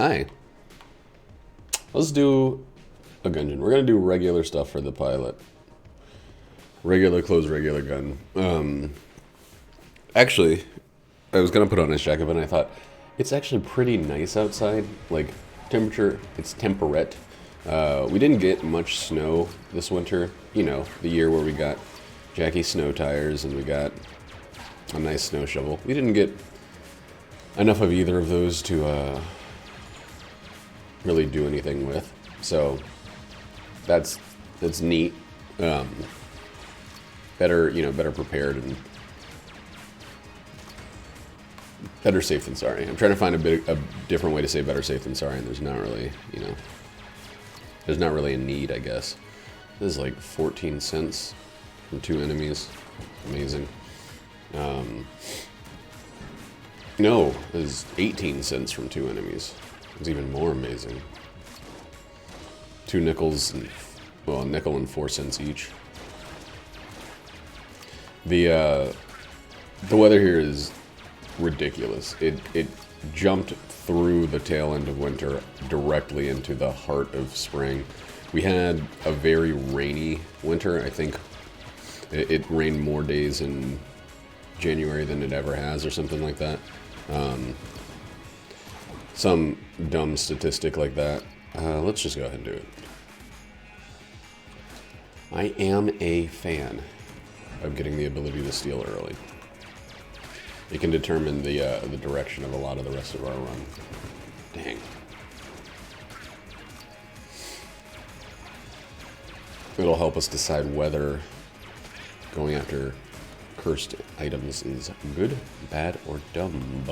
Hi. Let's do a gungeon. We're gonna do regular stuff for the pilot. Regular clothes, regular gun. Actually, I was gonna put on his jacket, but I thought it's actually pretty nice outside. Like temperature, it's temperate. We didn't get much snow this winter. You know, the year where we got Jackie snow tires and we got a nice snow shovel. We didn't get enough of either of those to really do anything with. So that's neat. Better, better prepared and better safe than sorry. I'm trying to find a different way to say better safe than sorry, and there's not really, there's not really a need, I guess. This is like 14 cents from 2 enemies. Amazing. No, this is 18 cents from 2 enemies. It's even more amazing. 2 nickels, and, well, a nickel and 4 cents each. The weather here is ridiculous. It jumped through the tail end of winter directly into the heart of spring. We had a very rainy winter. I think it rained more days in January than it ever has, or something like that. Some dumb statistic like that. Let's just go ahead and do it. I am a fan of getting the ability to steal early. It can determine the direction of a lot of the rest of our run. Dang. It'll help us decide whether going after cursed items is good, bad, or dumb.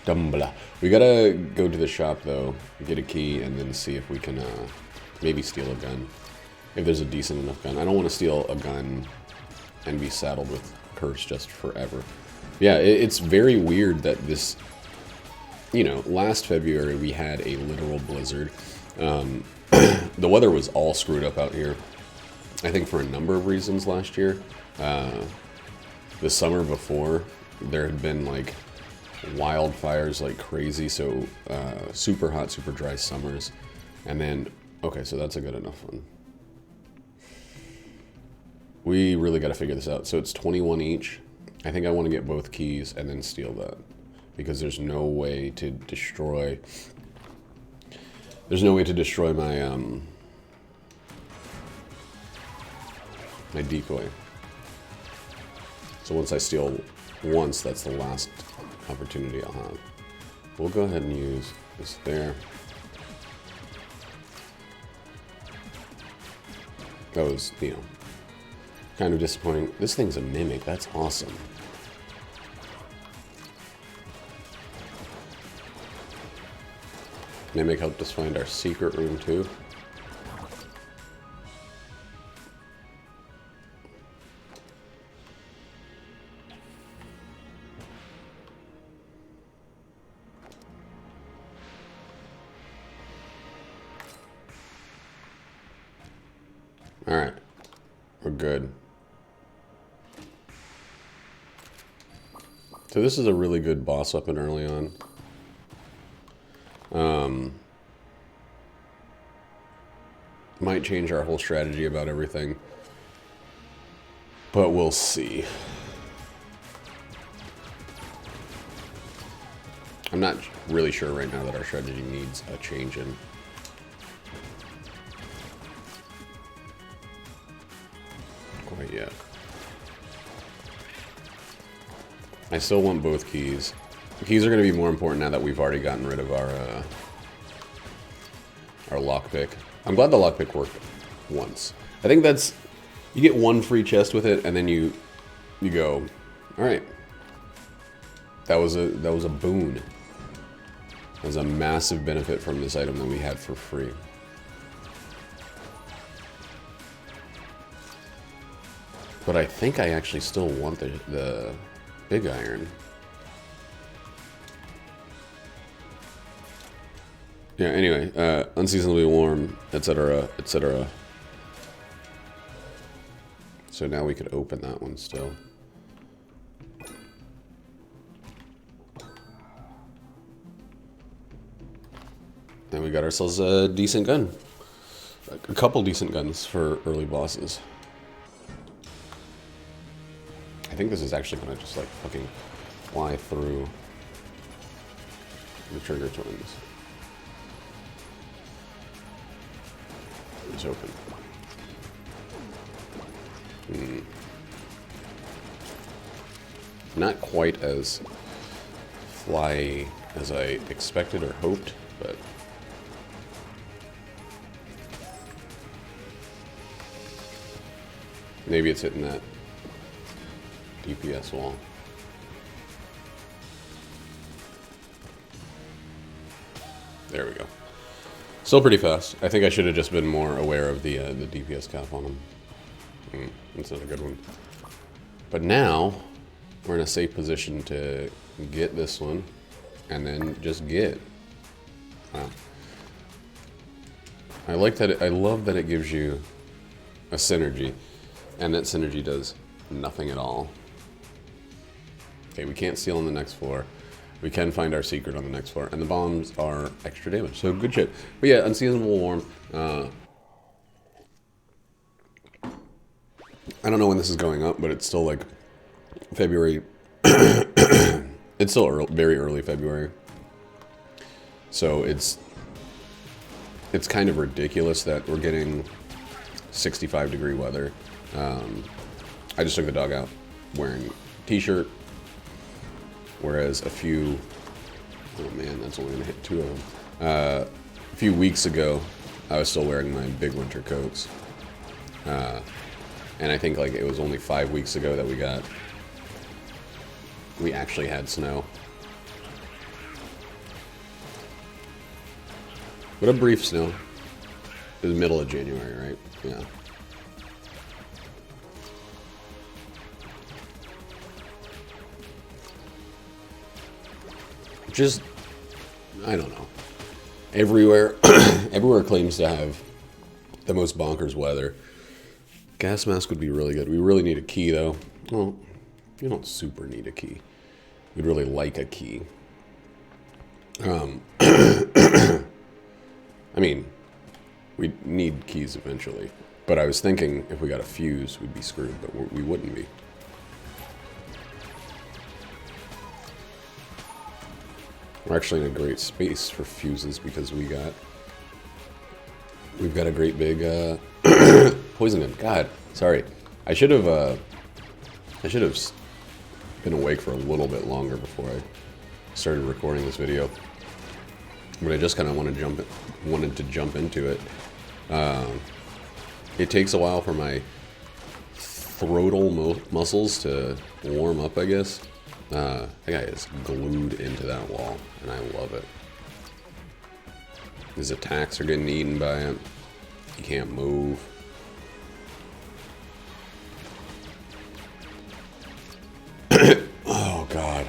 Dumbla. We gotta go to the shop though, get a key, and then see if we can maybe steal a gun. If there's a decent enough gun. I don't want to steal a gun and be saddled with curse just forever. Yeah, it's very weird that this, last February we had a literal blizzard. The weather was all screwed up out here, I think for a number of reasons last year. The summer before, there had been like wildfires like crazy, so super hot, super dry summers. And then, okay, so that's a good enough one. We really got to figure this out. So it's 21 each. I think I want to get both keys and then steal that, because there's no way to destroy. There's no way to destroy my my decoy. So once I steal once, that's the last opportunity I'll have. We'll go ahead and use this there. That was, kind of disappointing. This thing's a mimic. That's awesome. Mimic helped us find our secret room too. All right, we're good. So this is a really good boss weapon early on. Might change our whole strategy about everything, but we'll see. I'm not really sure right now that our strategy needs a change in. Quite yet. I still want both keys. The keys are going to be more important now that we've already gotten rid of our lockpick. I'm glad the lockpick worked once. I think that's, you get 1 free chest with it, and then you go, all right. That was a boon. That was a massive benefit from this item that we had for free. But I think I actually still want the big iron. Yeah, anyway, unseasonably warm, etc., etc. So now we could open that one still. And we got ourselves a decent gun. A couple decent guns for early bosses. I think this is actually going to just like fucking fly through the Trigger Twins. It's open. Not quite as fly as I expected or hoped, but maybe it's hitting that DPS wall. There we go. Still pretty fast. I think I should have just been more aware of the DPS cap on him. That's not a good one. But now we're in a safe position to get this one and then just get. Wow. I like that. I love that it gives you a synergy, and that synergy does nothing at all. Okay, we can't steal on the next floor. We can find our secret on the next floor, and the bombs are extra damage, so good shit. But yeah, Unseasonable Warmth. I don't know when this is going up, but it's still like February. It's still very early February. So it's kind of ridiculous that we're getting 65-degree weather. I just took the dog out wearing a t-shirt, whereas a few, oh man, that's only gonna hit 2 of them. A few weeks ago, I was still wearing my big winter coats. And I think like it was only 5 weeks ago that we actually had snow. What a brief snow. It was middle of January, right? Yeah. Just, I don't know. Everywhere, everywhere claims to have the most bonkers weather. Gas mask would be really good. We really need a key, though. Well, you don't super need a key. We'd really like a key. I mean, we need keys eventually. But I was thinking if we got a fuse, we'd be screwed, but we wouldn't be. We're actually in a great space for fuses because we've got a great big poison gun. God, sorry. I should have been awake for a little bit longer before I started recording this video. But I just kind of wanted to jump into it. It takes a while for my throatal muscles to warm up, I guess. That guy is glued into that wall, and I love it. His attacks are getting eaten by it. He can't move. Oh, God.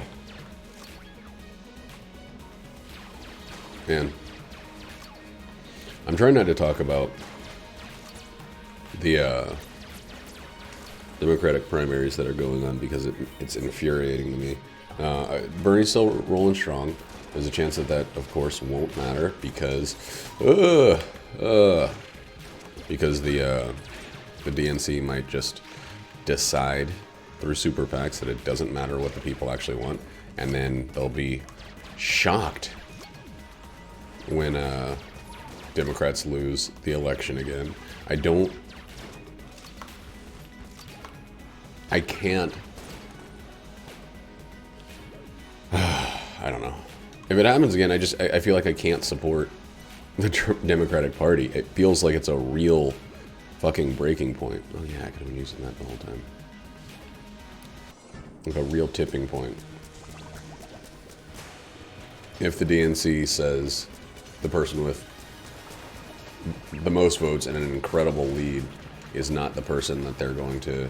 Man. I'm trying not to talk about the Democratic primaries that are going on because it's infuriating to me. Bernie's still rolling strong. There's a chance that of course, won't matter because the DNC might just decide through super PACs that it doesn't matter what the people actually want, and then they'll be shocked when Democrats lose the election again. I can't. I don't know. If it happens again, I feel like I can't support the Democratic Party. It feels like it's a real fucking breaking point. Oh yeah, I could have been using that the whole time. Like a real tipping point. If the DNC says the person with the most votes and an incredible lead is not the person that they're going to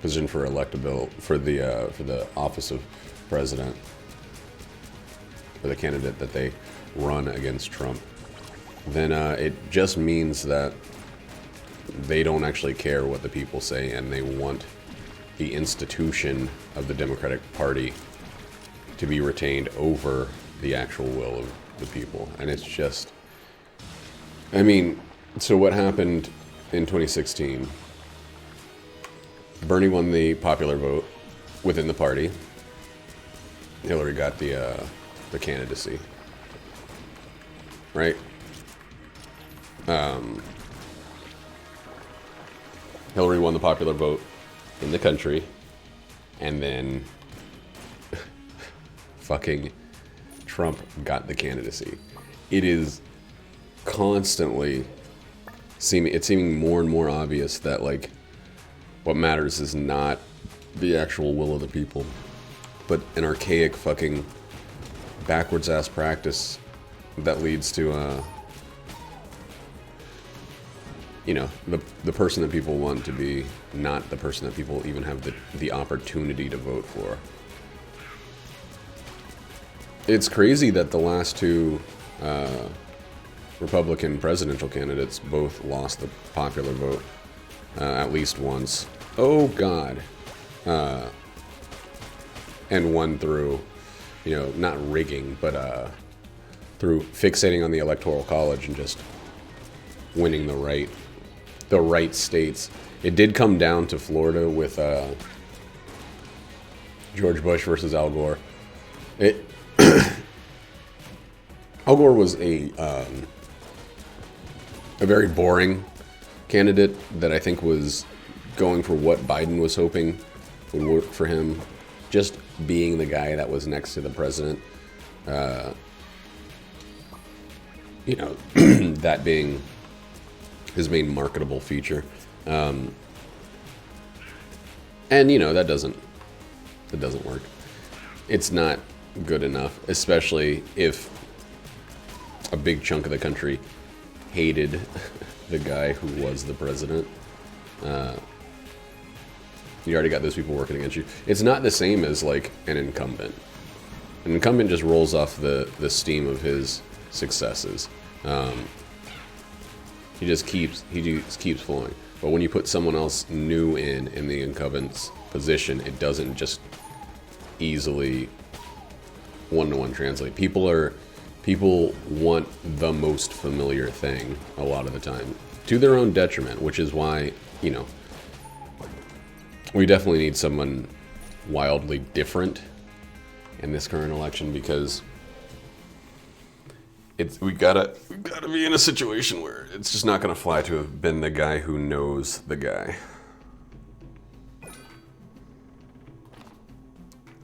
position for electability for the office of president, for the candidate that they run against Trump, then it just means that they don't actually care what the people say, and they want the institution of the Democratic Party to be retained over the actual will the people. And it's just, I mean, so what happened in 2016? Bernie won the popular vote within the party. Hillary got the candidacy, right? Hillary won the popular vote in the country, and then fucking Trump got the candidacy. It is constantly seeming more and more obvious that, like, what matters is not the actual will of the people, but an archaic fucking backwards ass practice that leads to you know, the person that people want to be not the person that people even have the opportunity to vote for. It's crazy that the last two Republican presidential candidates both lost the popular vote at least once. Oh God. And won through, you know, not rigging, but through fixating on the Electoral College and just winning the right states. It did come down to Florida with George Bush versus Al Gore. Al Gore was a very boring candidate that I think was going for what Biden was hoping would work for him. Just being the guy that was next to the president. You know, that being his main marketable feature. And, you know, that doesn't work. It's not good enough, especially if a big chunk of the country hated the guy who was the president. You already got those people working against you. It's not the same as, like, an incumbent. An incumbent just rolls off the steam of his successes. He just keeps flowing. But when you put someone else new in the incumbent's position, it doesn't just easily one-to-one translate. People want the most familiar thing a lot of the time, to their own detriment, which is why, you know, we definitely need someone wildly different in this current election, because we gotta be in a situation where it's just not gonna fly to have been the guy who knows the guy.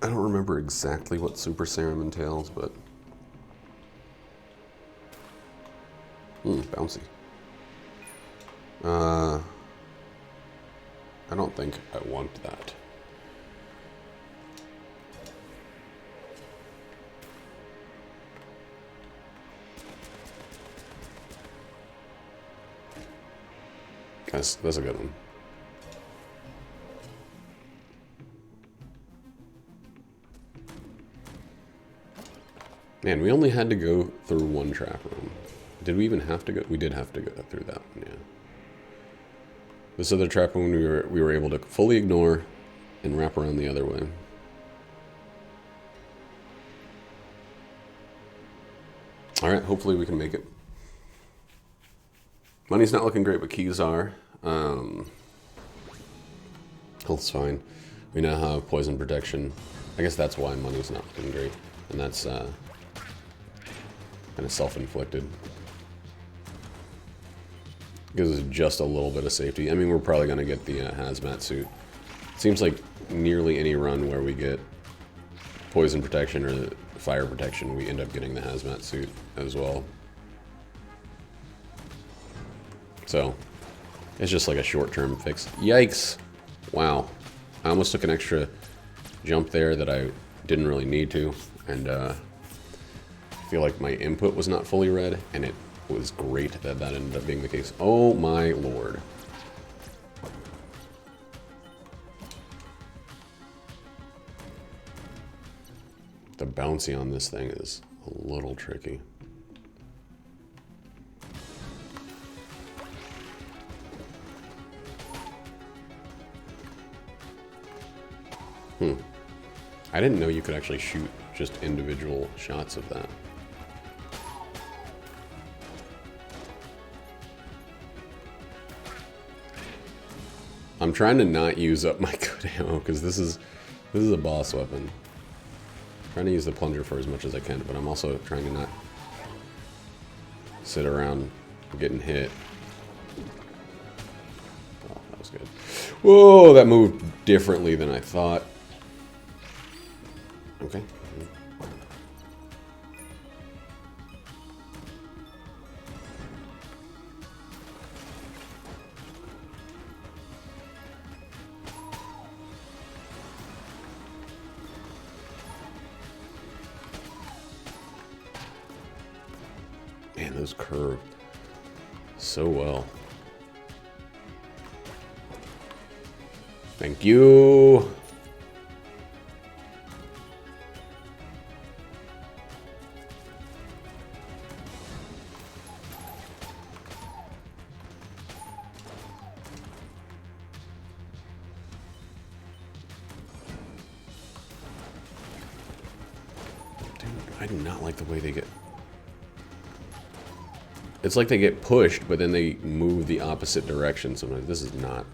I don't remember exactly what super serum entails, but bouncy. I don't think I want that. That's a good one. Man, we only had to go through one trap room. Did we even have to go? We did have to go through that one, yeah. This other trap room we were able to fully ignore and wrap around the other way. Alright, hopefully we can make it. Money's not looking great, but keys are. Health's fine. We now have poison protection. I guess that's why money's not looking great. And that's kind of self-inflicted. Gives us just a little bit of safety. I mean, we're probably going to get the hazmat suit. It seems like nearly any run where we get poison protection or fire protection, we end up getting the hazmat suit as well. So, it's just like a short-term fix. Yikes! Wow. I almost took an extra jump there that I didn't really need to, and I feel like my input was not fully read, and it was great that that ended up being the case. Oh my lord. The bouncy on this thing is a little tricky. I didn't know you could actually shoot just individual shots of that. I'm trying to not use up my good ammo because this is a boss weapon. I'm trying to use the plunger for as much as I can, but I'm also trying to not sit around getting hit. Oh, that was good. Whoa, that moved differently than I thought. Okay. Man, those curve so well. Thank you. Dude, I do not like the way they get... It's like they get pushed, but then they move the opposite direction. So I'm like, this is not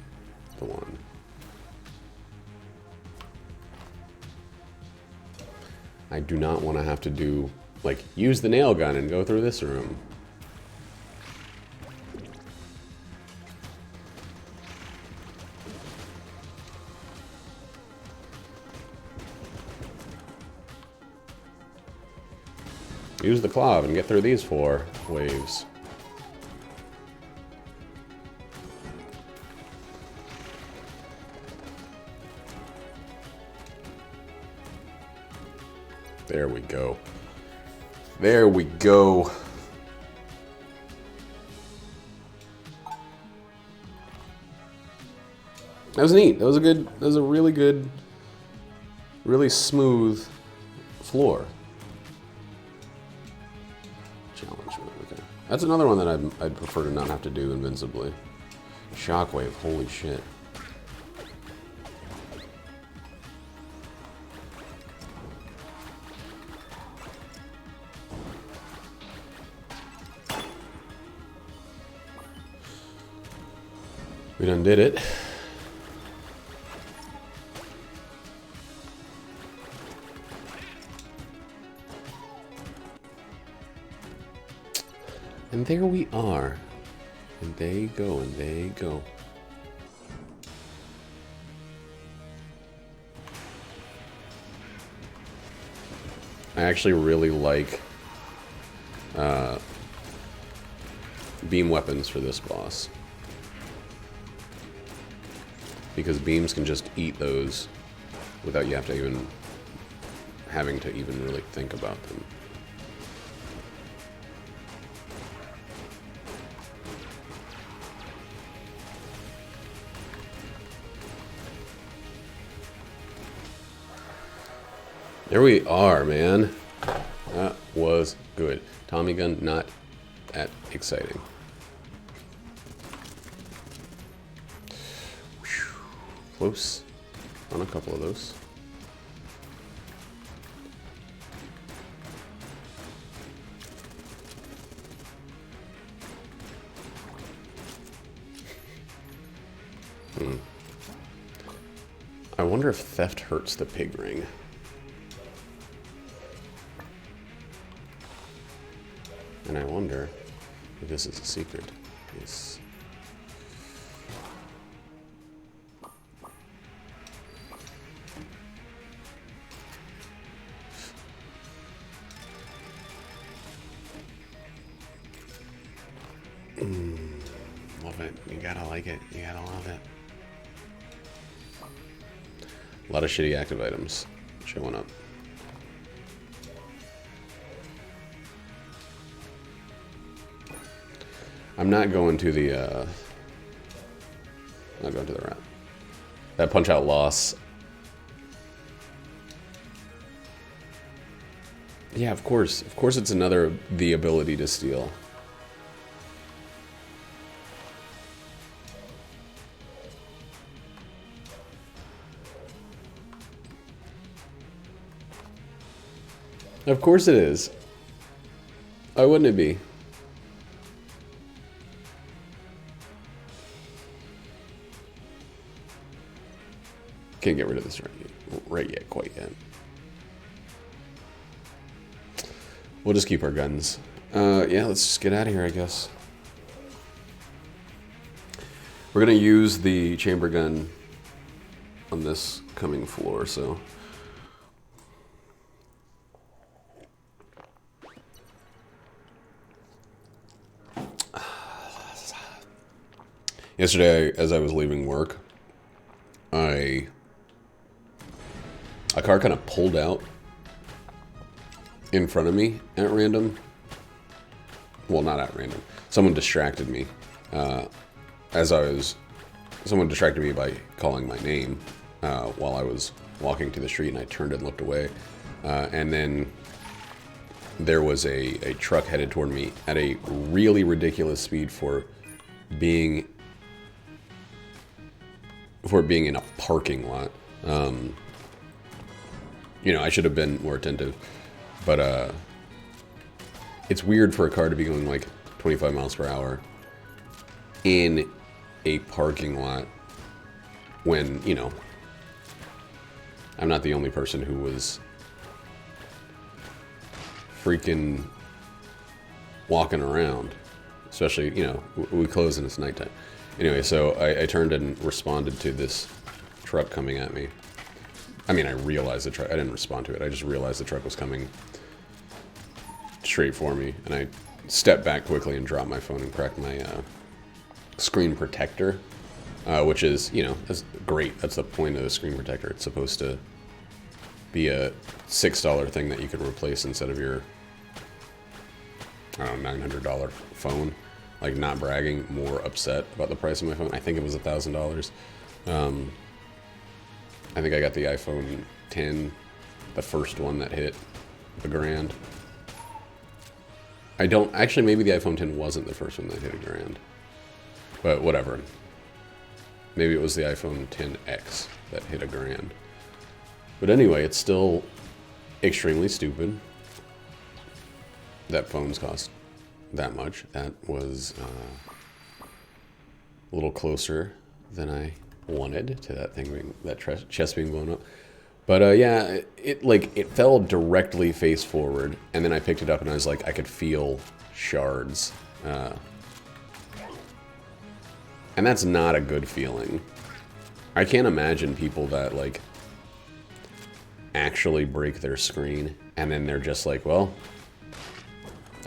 the one. I do not want to have to do, like, use the nail gun and go through this room. Use the claw and get through these 4 waves. There we go. There we go. That was neat. That was a really good, really smooth floor. Challenge. Okay. That's another one that I'd prefer to not have to do invincibly. Shockwave, holy shit. We done did it. And there we are. And they go, and they go. I actually really like beam weapons for this boss. Because beams can just eat those without you having to even really think about them. There we are, man. That was good. Tommy gun, not that exciting. Close on a couple of those. I wonder if theft hurts the pig ring. And I wonder if this is a secret. Yes. Love it. You gotta like it. You gotta love it. A lot of shitty active items showing up. I'm not going to the not going to the rat. That punch out loss. Yeah, of course. Of course it's another the ability to steal. Of course it is. Why wouldn't it be? Can't get rid of this right yet, quite yet. We'll just keep our guns. Yeah, let's just get out of here, I guess. We're going to use the chamber gun on this coming floor, so... Yesterday, as I was leaving work, a car kind of pulled out in front of me at random. Well, not at random. Someone distracted me. Someone distracted me by calling my name while I was walking to the street, and I turned and looked away. And then there was a truck headed toward me at a really ridiculous speed for being in a parking lot. You know, I should have been more attentive, but it's weird for a car to be going like 25 miles per hour in a parking lot when, you know, I'm not the only person who was freaking walking around, especially, you know, we close and it's nighttime. Anyway, so I turned and responded to this truck coming at me. I mean, I realized the truck, I didn't respond to it, I just realized the truck was coming straight for me, and I stepped back quickly and dropped my phone and cracked my screen protector, which is, you know, that's great. That's the point of the screen protector. It's supposed to be a $6 thing that you can replace instead of your, I don't know, $900 phone. Like, not bragging, more upset about the price of my phone. I think it was $1,000. I think I got the iPhone 10, the first one that hit the grand. I don't, actually, maybe the iPhone 10 wasn't the first one that hit a grand. But whatever. Maybe it was the iPhone 10X that hit a grand. But anyway, it's still extremely stupid that phones cost that much. That was a little closer than I wanted to that thing being, that chest being blown up. But yeah, it fell directly face forward, and then I picked it up and I was like, I could feel shards. And that's not a good feeling. I can't imagine people that like actually break their screen and then they're just like, well,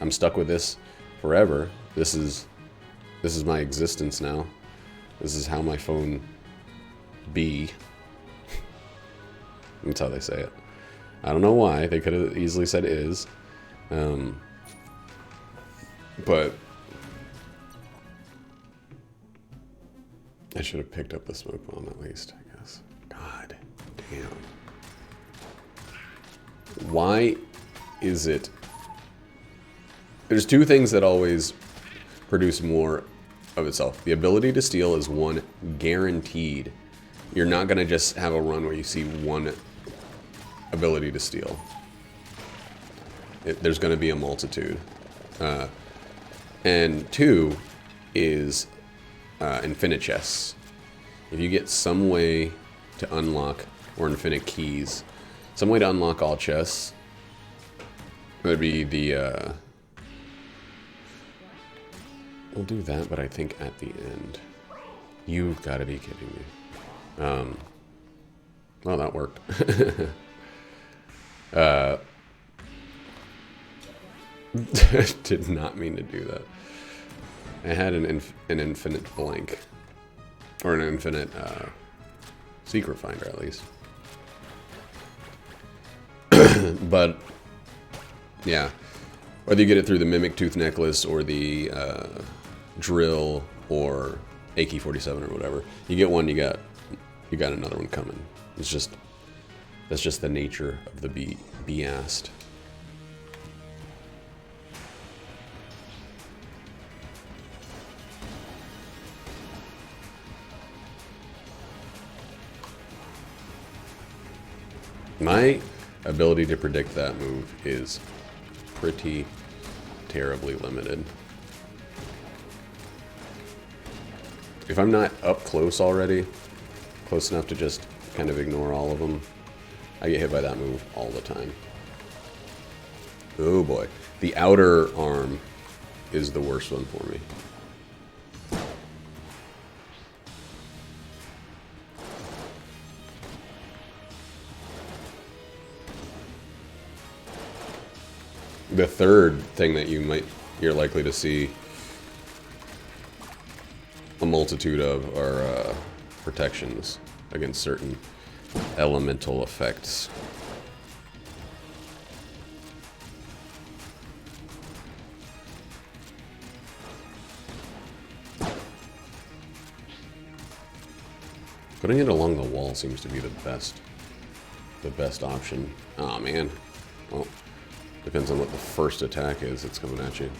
I'm stuck with this forever. This is my existence now. This is how my phone be. That's how they say it. I don't know why. They could have easily said is. But I should have picked up the smoke bomb at least, I guess. God damn. Why is it... There's two things that always produce more of itself. The ability to steal is one, guaranteed. You're not going to just have a run where you see one ability to steal. There's going to be a multitude. And two is infinite chests. If you get some way to unlock, or infinite keys, some way to unlock all chests, would be the... We'll do that, but I think at the end. You've got to be kidding me. Well, that worked. Did not mean to do that. I had an infinite blank. Or an infinite secret finder, at least. But, yeah. Whether you get it through the Mimic Tooth Necklace or the drill or AK-47 or whatever, you get one, you got another one coming. It's just, that's just the nature of the beast. My ability to predict that move is pretty terribly limited. If I'm not up close already, close enough to just kind of ignore all of them. I get hit by that move all the time. Oh boy. The outer arm is the worst one for me. The third thing that you're likely to see a multitude of are protections against certain elemental effects. Putting it along the wall seems to be the best option. Oh man. Well, depends on what the first attack is that's coming at you.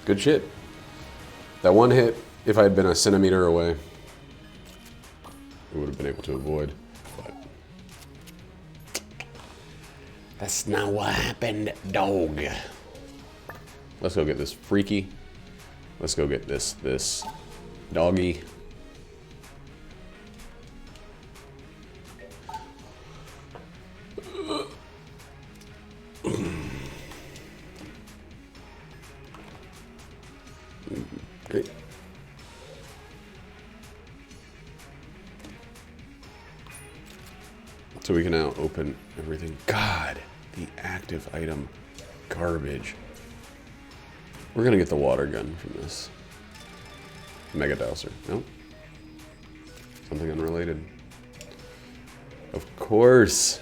Good shit. That one hit, if I had been a centimeter away, I would have been able to avoid. But that's not what happened, dog. Let's go get this freaky. Let's go get this doggy. Great. So we can now open everything. God, the active item garbage. We're gonna get the water gun from this. Mega Dowser. Nope. Something unrelated. Of course.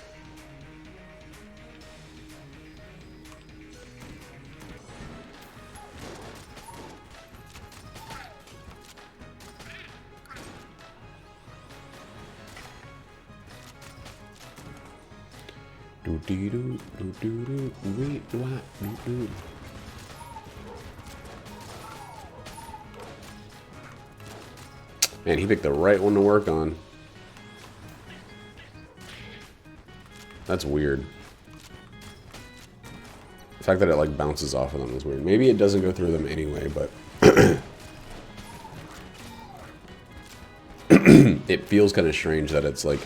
Do do do do do do wait what do do. Man, he picked the right one to work on. That's weird. The fact that it like bounces off of them is weird. Maybe it doesn't go through them anyway, but it feels kind of strange that it's like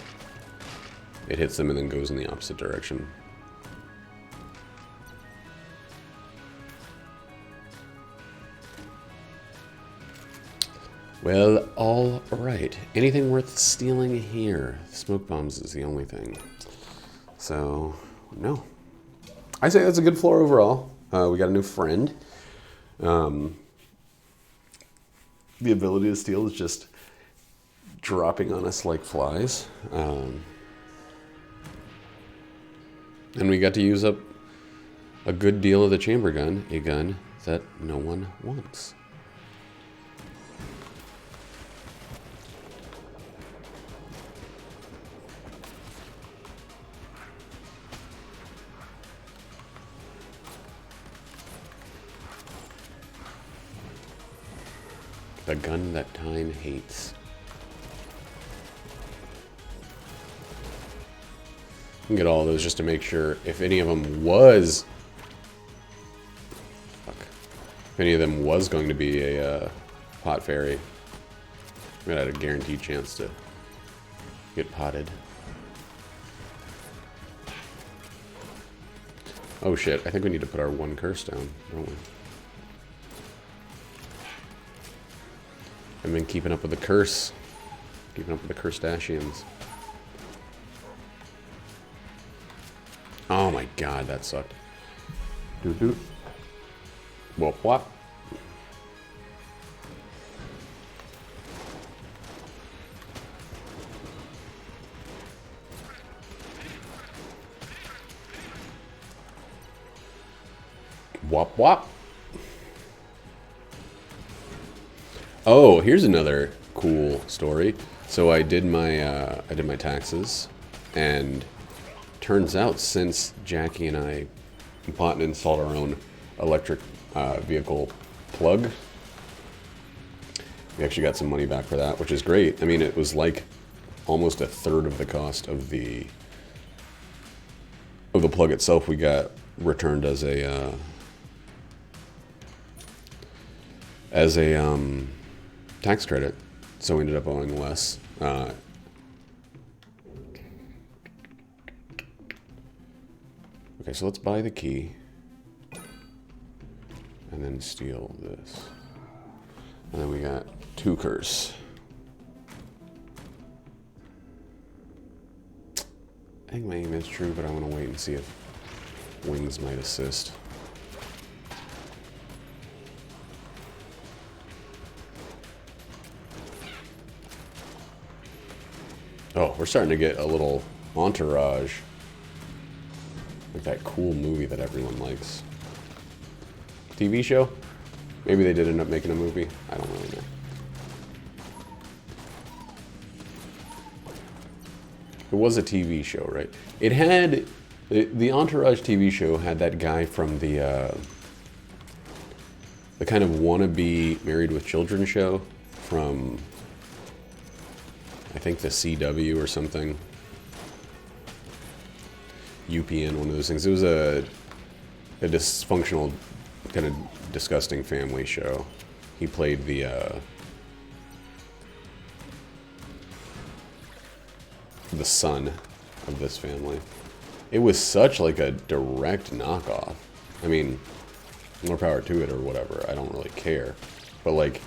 it hits them and then goes in the opposite direction. Well, all right. Anything worth stealing here? Smoke bombs is the only thing. So, no. I say that's a good floor overall. We got a new friend. The ability to steal is just dropping on us like flies. And we got to use up a good deal of the chamber gun, a gun that no one wants. The gun that time hates. You can get all of those just to make sure if any of them was... Fuck. If any of them was going to be a pot fairy, I'm gonna have a guaranteed chance to get potted. Oh shit, I think we need to put our one curse down, don't we? I've been keeping up with the curse. Keeping up with the Curstashians. Oh my god, that sucked. Doot doot. Whoop whop. Whop whop. Oh, here's another cool story. So I did my taxes, and turns out since Jackie and I bought and installed our own electric vehicle plug, we actually got some money back for that, which is great. I mean, it was like almost a third of the cost of the of the plug itself we got returned as a tax credit, so we ended up owing less. Okay, so let's buy the key and then steal this, and then we got 2 curse. I think my aim is true, but I want to wait and see if wings might assist. Oh, we're starting to get a little entourage. Like that cool movie that everyone likes. TV show? Maybe they did end up making a movie. I don't really know. It was a TV show, right? It had... The Entourage TV show had that guy from the kind of wannabe Married with Children show from... I think the CW or something. UPN, one of those things. It was a dysfunctional, kind of disgusting family show. He played the son of this family. It was such like a direct knockoff. I mean, more power to it or whatever. I don't really care. But like,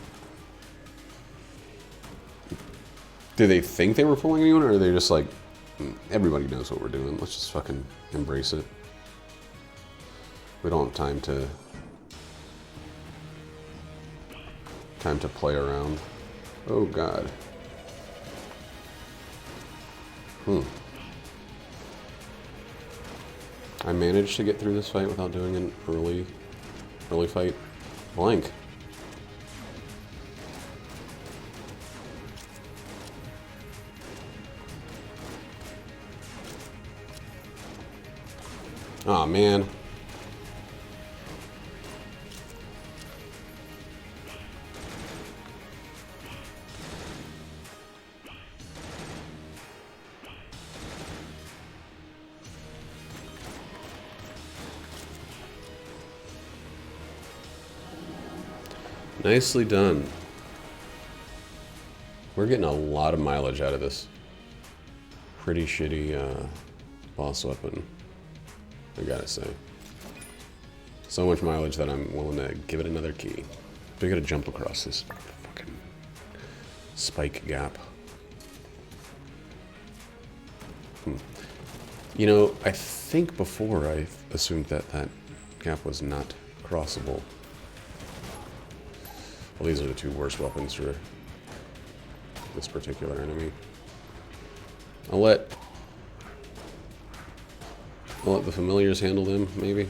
do they think they were fooling anyone, or are they just like, everybody knows what we're doing, let's just fucking embrace it? We don't have time to play around. Oh god. I managed to get through this fight without doing an early fight. Blank. Aw, man. Nicely done. We're getting a lot of mileage out of this pretty shitty boss weapon, I gotta say. So much mileage that I'm willing to give it another key. We gotta jump across this fucking spike gap. You know, I think before I assumed that that gap was not crossable. Well, these are the 2 worst weapons for this particular enemy. I'll let the familiars handle them, maybe.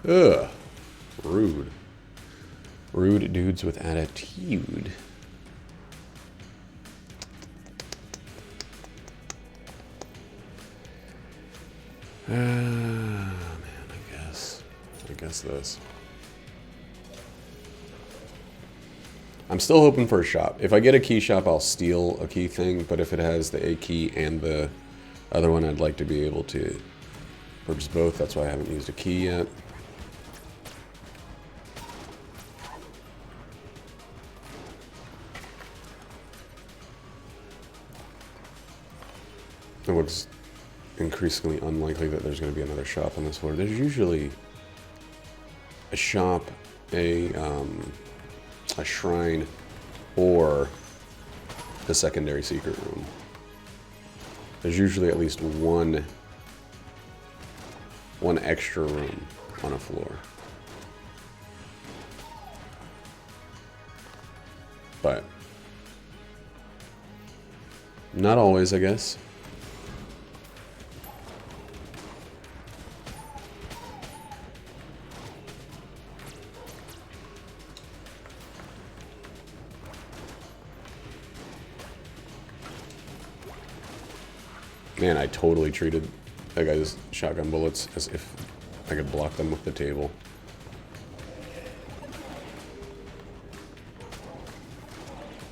Ugh. Rude. Rude dudes with attitude. Man, I guess this. I'm still hoping for a shop. If I get a key shop, I'll steal a key thing, but if it has the A key and the other one, I'd like to be able to purchase both. That's why I haven't used a key yet. It looks increasingly unlikely that there's going to be another shop on this floor. There's usually a shop, a shrine, or the secondary secret room. There's usually at least one extra room on a floor. But not always, I guess. Man, I totally treated that guy's shotgun bullets as if I could block them with the table.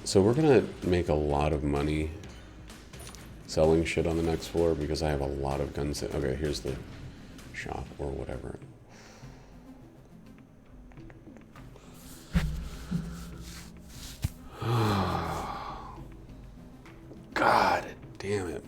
So we're gonna make a lot of money selling shit on the next floor because I have a lot of guns. Okay, here's the shop or whatever. God damn it.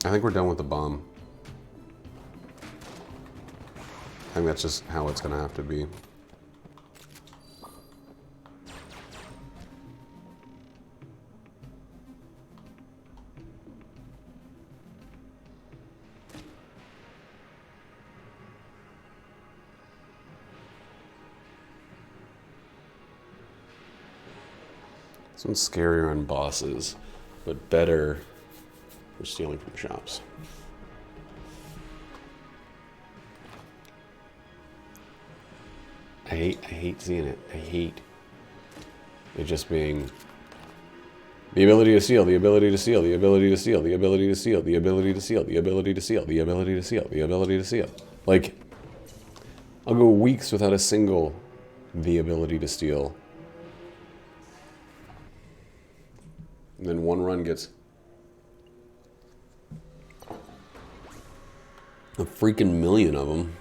I think we're done with the bomb. I think that's just how it's gonna have to be. This one's scarier on bosses, but better for stealing from shops. I hate seeing it. I hate it just being the ability to steal, the ability to steal, the ability to steal, the ability to steal, the ability to steal, the ability to steal, the ability to steal, the ability to steal. Like, I'll go weeks without a single the ability to steal. And then one run gets a freaking million of them.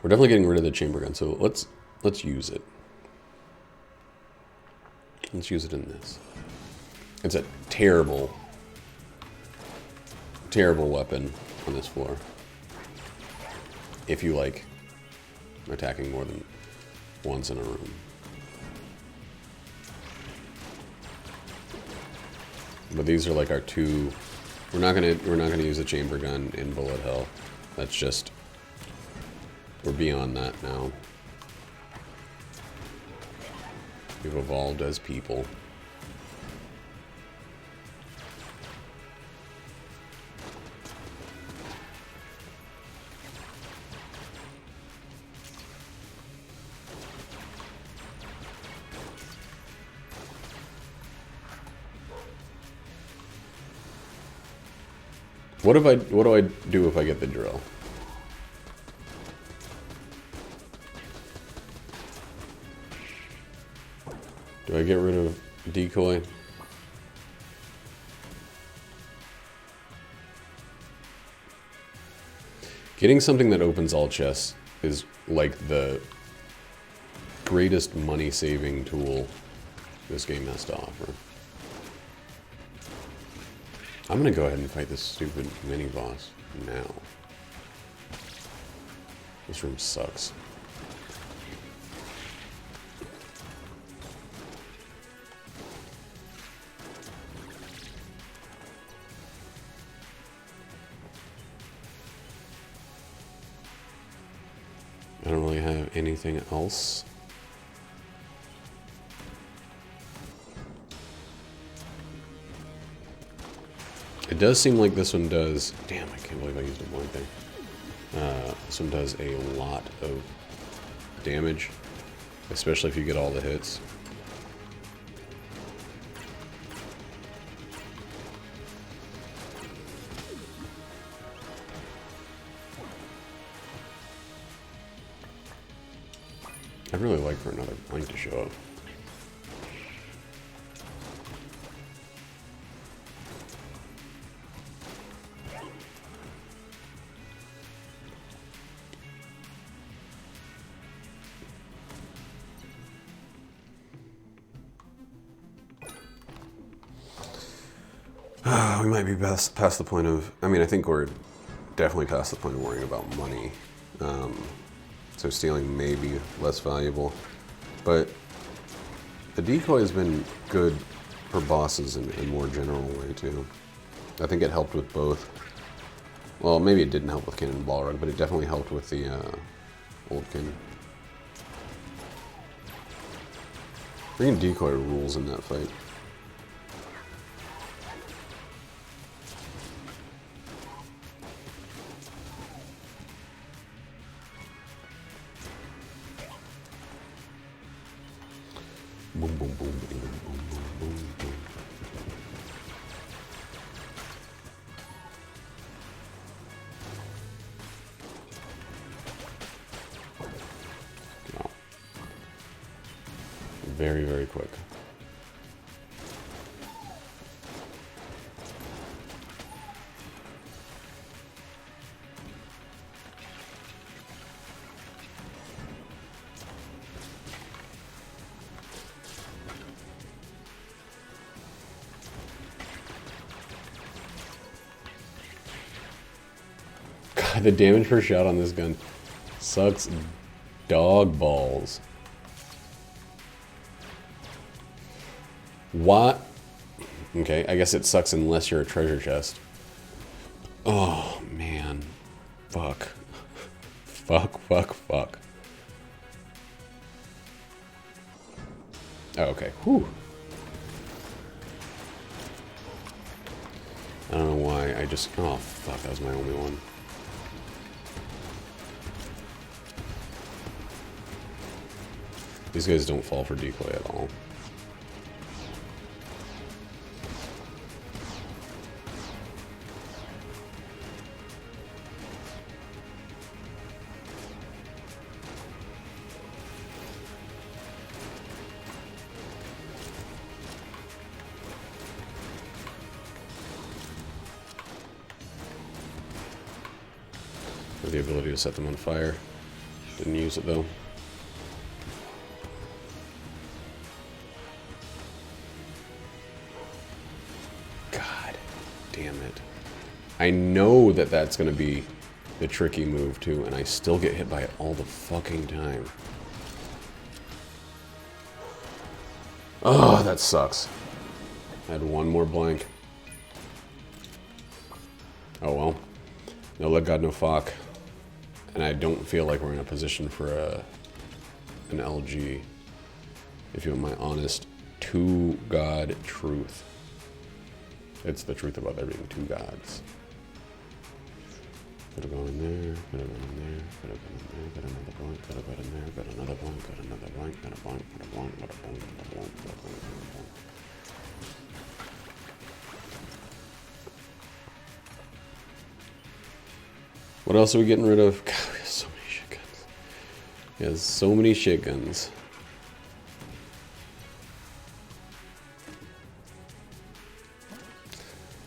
We're definitely getting rid of the chamber gun, so let's use it. Let's use it in this. It's a terrible, terrible weapon on this floor. If you like attacking more than once in a room. But these are like our two. We're not gonna use a chamber gun in bullet hell. That's just, we're beyond that now. We've evolved as people. What do I do if I get the drill? Do I get rid of decoy? Getting something that opens all chests is like the greatest money-saving tool this game has to offer. I'm gonna go ahead and fight this stupid mini-boss now. This room sucks. I don't really have anything else. It does seem like this one does... Damn, I can't believe I used a blind thing. This one does a lot of damage, especially if you get all the hits. I'd really like for another plank to show up. We might be past the point of... I mean, I think we're definitely past the point of worrying about money. So stealing may be less valuable. But the decoy has been good for bosses in a more general way, too. I think it helped with both. Well, maybe it didn't help with Cannonball Run, but it definitely helped with the Oldkin. Freaking decoy rules in that fight. Boom, boom, boom, boom, boom, boom, boom, boom. Wow. Very, very quick. God, the damage per shot on this gun sucks dog balls. What? Okay, I guess it sucks unless you're a treasure chest. Oh, man. Fuck. Fuck, fuck, fuck. Oh, okay. Whew. I don't know why. I just... Oh, fuck. That was my only one. These guys don't fall for decoy at all. The ability to set them on fire. Didn't use it though. God damn it. I know that that's going to be the tricky move too, and I still get hit by it all the fucking time. Oh, that sucks. I had one more blank. Oh well. No let God, no fuck. And I don't feel like we're in a position for an LG, if you want my honest to-God truth. It's the truth about there being two gods. Could have gone in there, could have gone in there, could have gone in there, got another blank, could have got in there, got another blank, got another blank, got a blank, got a blank, got a blank, got a blank, got a blank, got a blank. What else are we getting rid of? God, we have so many shit guns. He has so many shit guns.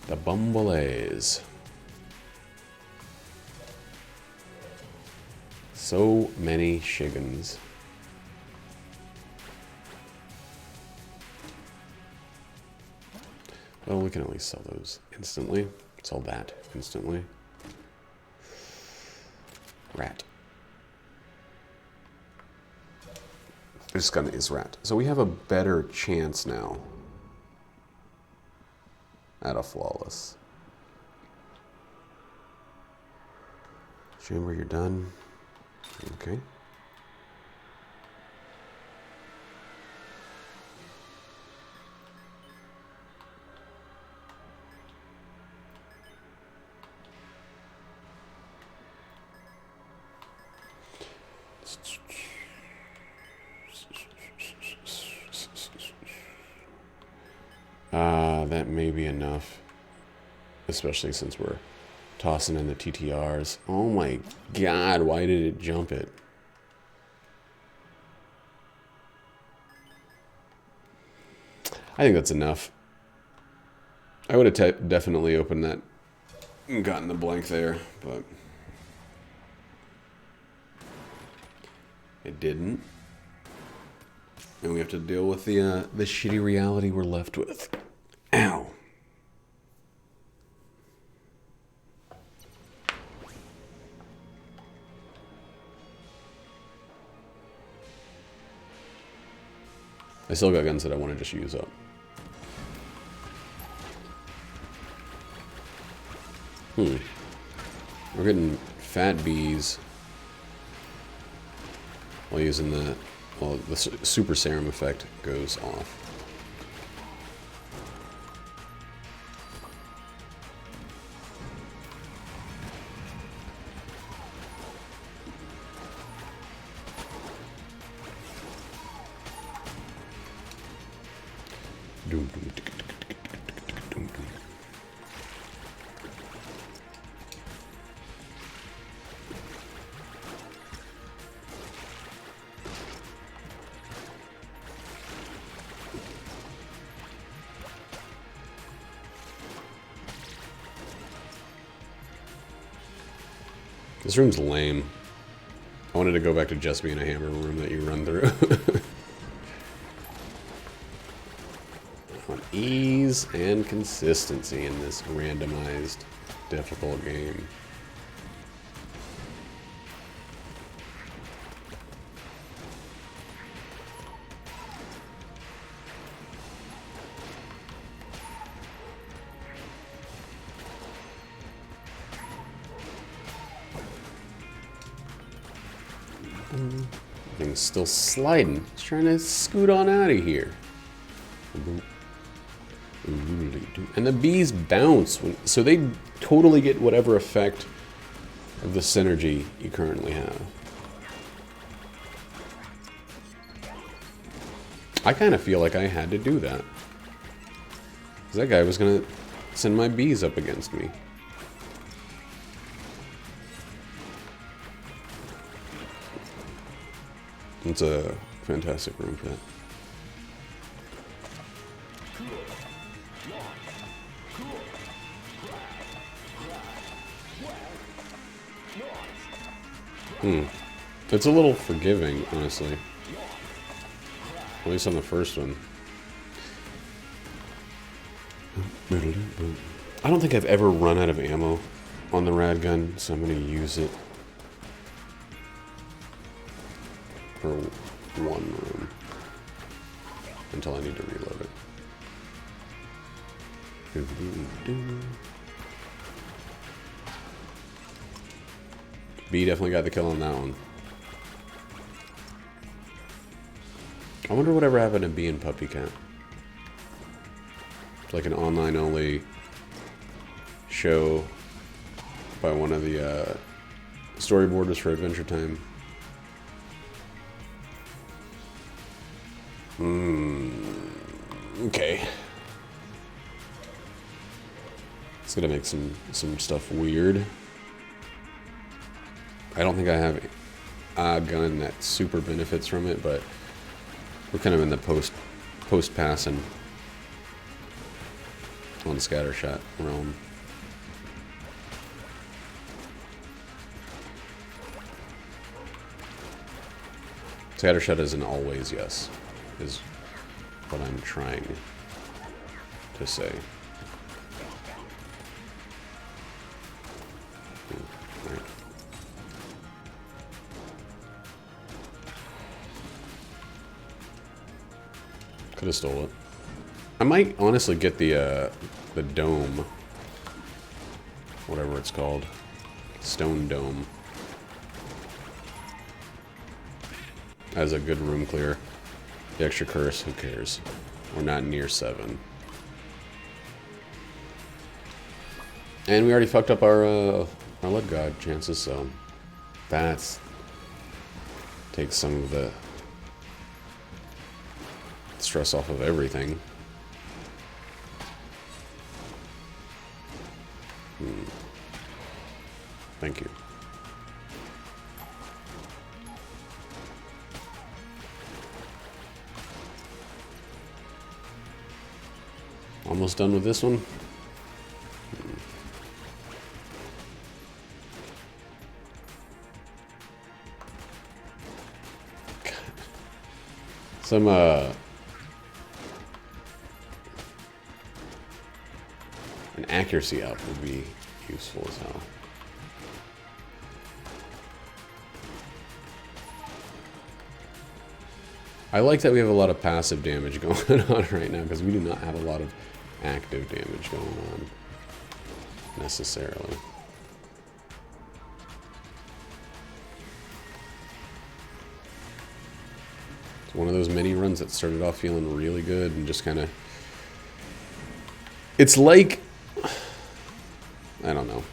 The Bumbleays. So many shiggins. Well, we can at least sell those instantly. Sell that instantly. Rat. This gun is rat. So we have a better chance now at a flawless. Chamber, you're done. Okay. That may be enough, especially since we're tossing in the TTRs. Oh my God, why did it jump it? I think that's enough. I would have definitely opened that and gotten the blank there, but it didn't. And we have to deal with the shitty reality we're left with. Ow. I still got guns that I want to just use up. We're getting fat bees while using that. Well, the super serum effect goes off. This room's lame. I wanted to go back to just being a hammer room that you run through. On ease and consistency in this randomized, difficult game. Thing's still sliding. It's trying to scoot on out of here. And the bees bounce, so they totally get whatever effect of the synergy you currently have. I kind of feel like I had to do that. Because that guy was going to send my bees up against me. It's a fantastic room for that. It's a little forgiving, honestly. At least on the first one. I don't think I've ever run out of ammo on the rad gun, so I'm going to use it for one room until I need to reload it. B definitely got the kill on that one. I wonder whatever happened to B and Puppy Cat. It's like an online only show by one of the storyboarders for Adventure Time. Okay. It's gonna make some stuff weird. I don't think I have a gun that super benefits from it, but we're kind of in the post passing on scattershot realm. Scattershot is an always yes, is what I'm trying to say. Right. Could have stole it. I might honestly get the dome, whatever it's called, stone dome, as a good room clear. The extra curse, who cares? We're not near 7. And we already fucked up our Blood God chances, so that's takes some of the stress off of everything. Thank you. Almost done with this one. God. Some an accuracy up would be useful as hell. I like that we have a lot of passive damage going on right now, because we do not have a lot of active damage going on necessarily. It's one of those mini runs that started off feeling really good and just kind of, it's like, I don't know.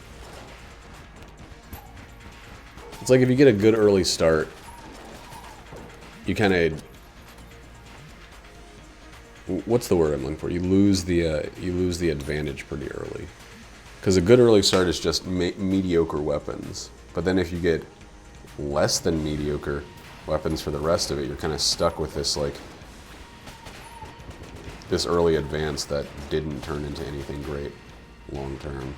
It's like if you get a good early start, you kind of what's the word I'm looking for? You lose the advantage pretty early. Because a good early start is just mediocre weapons. But then if you get less than mediocre weapons for the rest of it, you're kind of stuck with this, like, this early advance that didn't turn into anything great long term.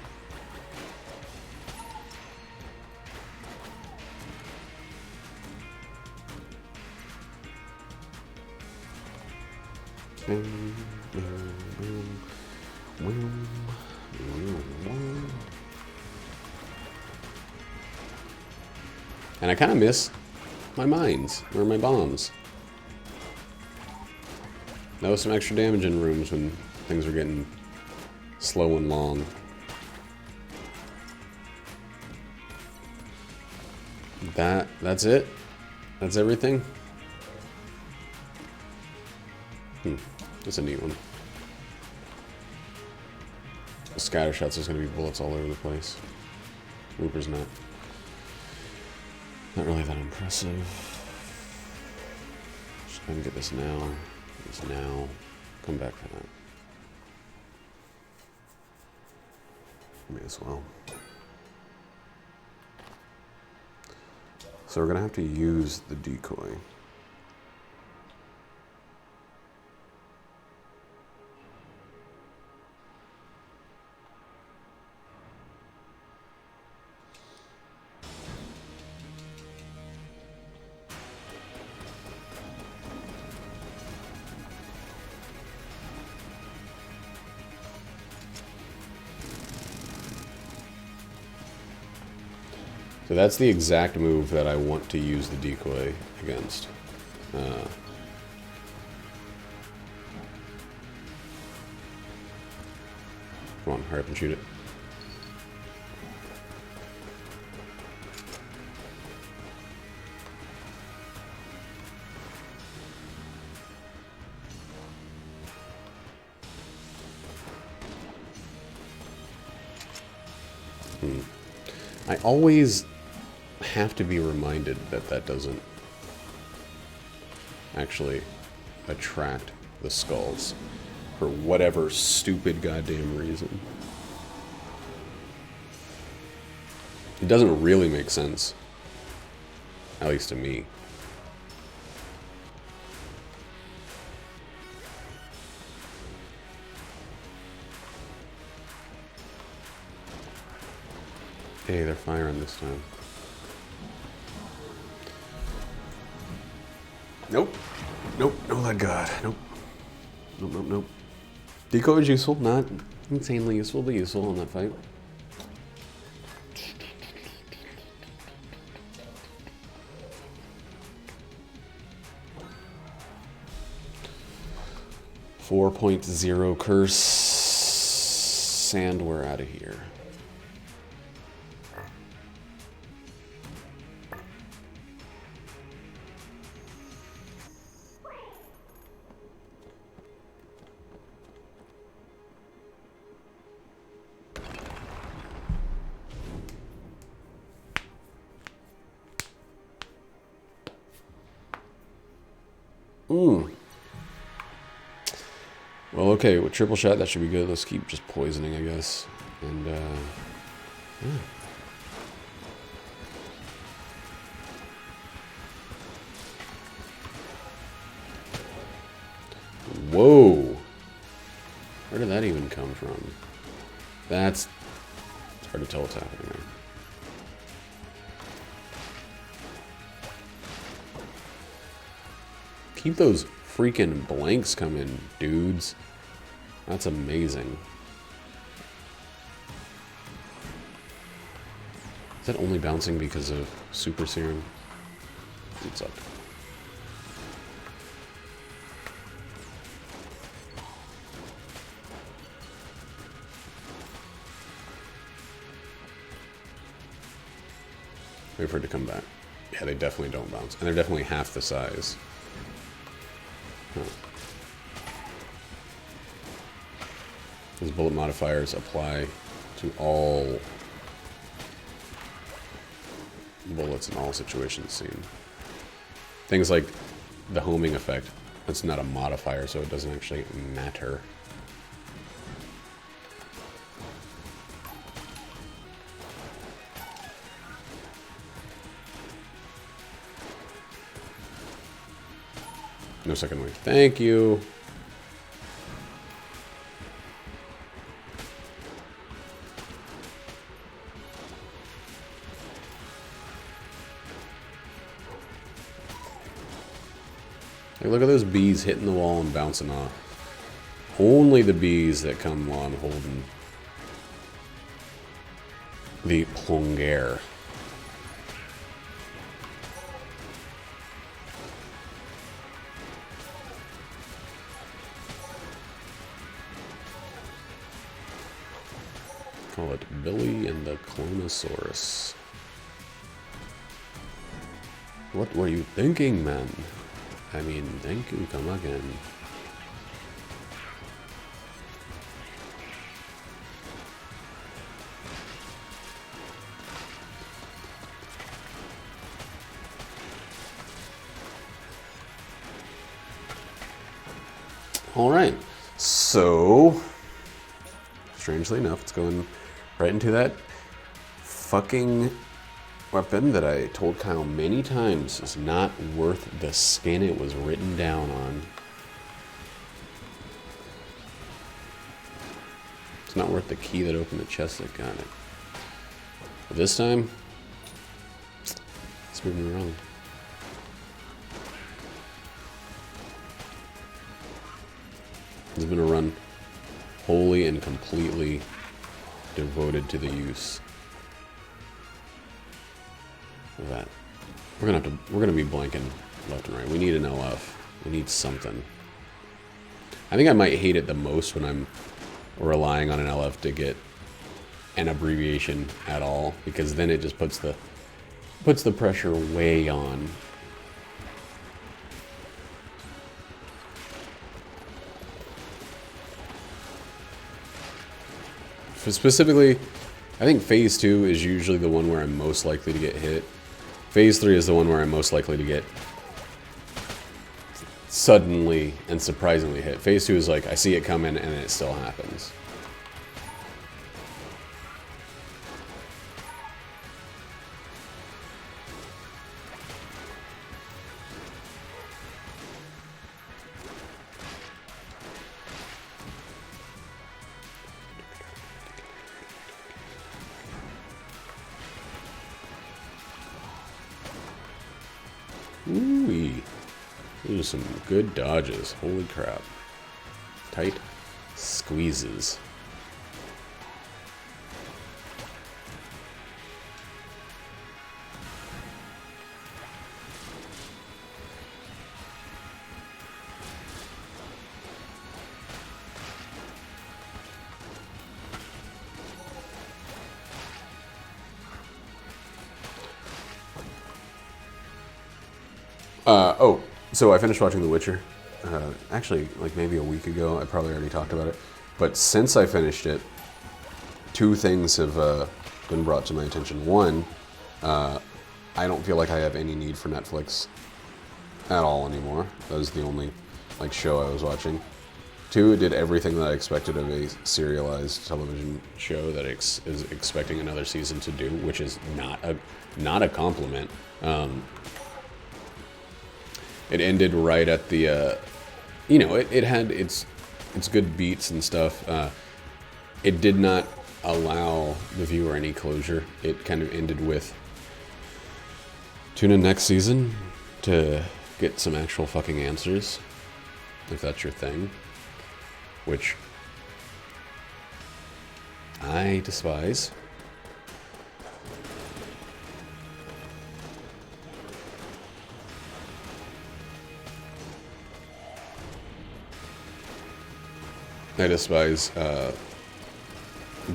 And I kind of miss my mines, or my bombs. That was some extra damage in rooms when things were getting slow and long. That's it? That's everything? That's a neat one. The scatter shots, there's going to be bullets all over the place. Looper's not really that impressive. Just going to get this now. This now. Come back for that. May as well. So we're going to have to use the decoy. So that's the exact move that I want to use the decoy against. Come on, hurry up and shoot it. I always have to be reminded that that doesn't actually attract the skulls for whatever stupid goddamn reason. It doesn't really make sense, at least to me. Hey, they're firing this time. Nope. Nope. No lead god. Nope. Nope, nope, nope. Decoy is useful. Not insanely useful, but useful in that fight. .0 curse, and we're out of here. Well, okay, with triple shot, that should be good. Let's keep just poisoning, I guess. And, yeah. Whoa! Where did that even come from? It's hard to tell what's happening there. Keep those freaking blanks coming, dudes. That's amazing. Is that only bouncing because of super serum? It sucked. Wait for it to come back. Yeah, they definitely don't bounce. And they're definitely half the size. Huh. These bullet modifiers apply to all bullets in all situations seen. Things like the homing effect It's not a modifier, so it doesn't actually matter. No second wave. Thank you. Like, look at those bees hitting the wall and bouncing off. Only the bees that come while I'm holding the plongear. Call it Billy and the Clonosaurus. What were you thinking, man? I mean, thank you, come again. All right, so strangely enough, it's going right into that fucking weapon that I told Kyle many times is not worth the skin it was written down on. It's not worth the key that opened the chest that got it. But this time, it's moving me wrong. It's been a run wholly and completely devoted to the use of that. We're gonna be blanking left and right. We need an LF. We need something. I think I might hate it the most when I'm relying on an LF to get an abbreviation at all, because then it just puts the pressure way on. Specifically, I think Phase 2 is usually the one where I'm most likely to get hit. Phase 3 is the one where I'm most likely to get suddenly and surprisingly hit. Phase 2 is like, I see it coming and it still happens. Ooh-wee. Those are some good dodges. Holy crap. Tight squeezes. So I finished watching The Witcher. Actually, like maybe a week ago. I probably already talked about it. But since I finished it, two things have been brought to my attention. One, I don't feel like I have any need for Netflix at all anymore. That was the only show I was watching. Two, it did everything that I expected of a serialized television show that is expecting another season to do, which is not a compliment. It ended right at the, it had its good beats and stuff. It did not allow the viewer any closure. It kind of ended with, tune in next season to get some actual fucking answers, if that's your thing, which I despise. I despise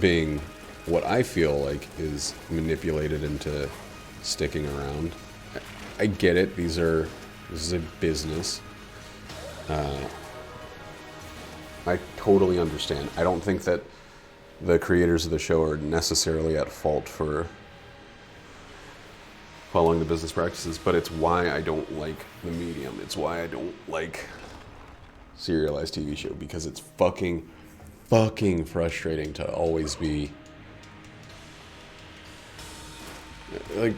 being what I feel like is manipulated into sticking around. I get it. This is a business. I totally understand. I don't think that the creators of the show are necessarily at fault for following the business practices, but it's why I don't like the medium. It's why I don't like serialized TV show because it's fucking frustrating to always be like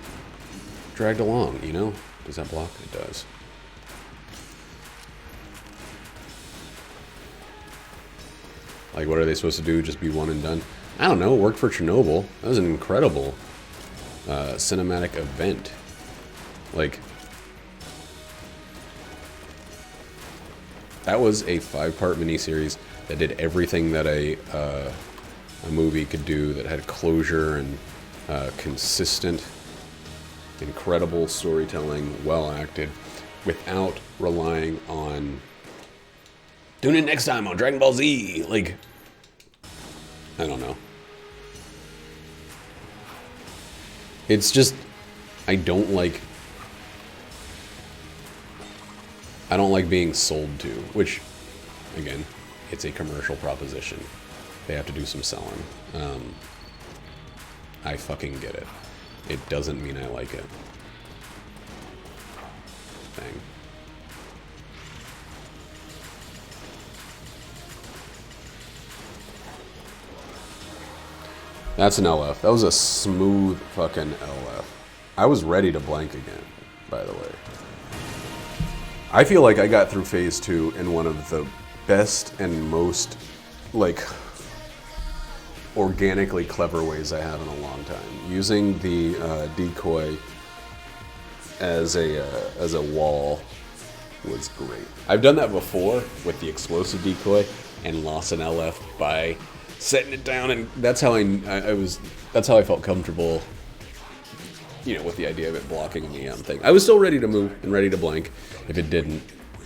dragged along, you know? Does that block? It does. Like, what are they supposed to do? Just be one and done? I don't know. It worked for Chernobyl. That was an incredible cinematic event. Like, that was a 5-part miniseries that did everything that a movie could do, that had closure and consistent, incredible storytelling, well acted, without relying on tune in next time on Dragon Ball Z. Like, I don't know. It's just, I don't like being sold to, which, again, it's a commercial proposition. They have to do some selling. I fucking get it. It doesn't mean I like it. Thing. That's an LF. That was a smooth fucking LF. I was ready to blank again, by the way. I feel like I got through phase 2 in one of the best and most, like, organically clever ways I have in a long time. Using the decoy as a wall was great. I've done that before with the explosive decoy and lost an LF by setting it down, and that's how that's how I felt comfortable, you know, with the idea of it blocking the thing. I was still ready to move and ready to blank if it didn't,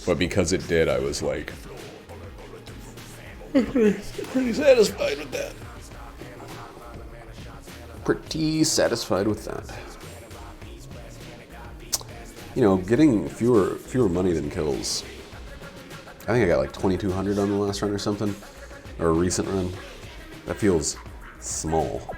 but because it did, I was like pretty satisfied with that. Pretty satisfied with that. You know, getting fewer money than kills. I think I got like 2,200 on the last run or something, or a recent run. That feels small.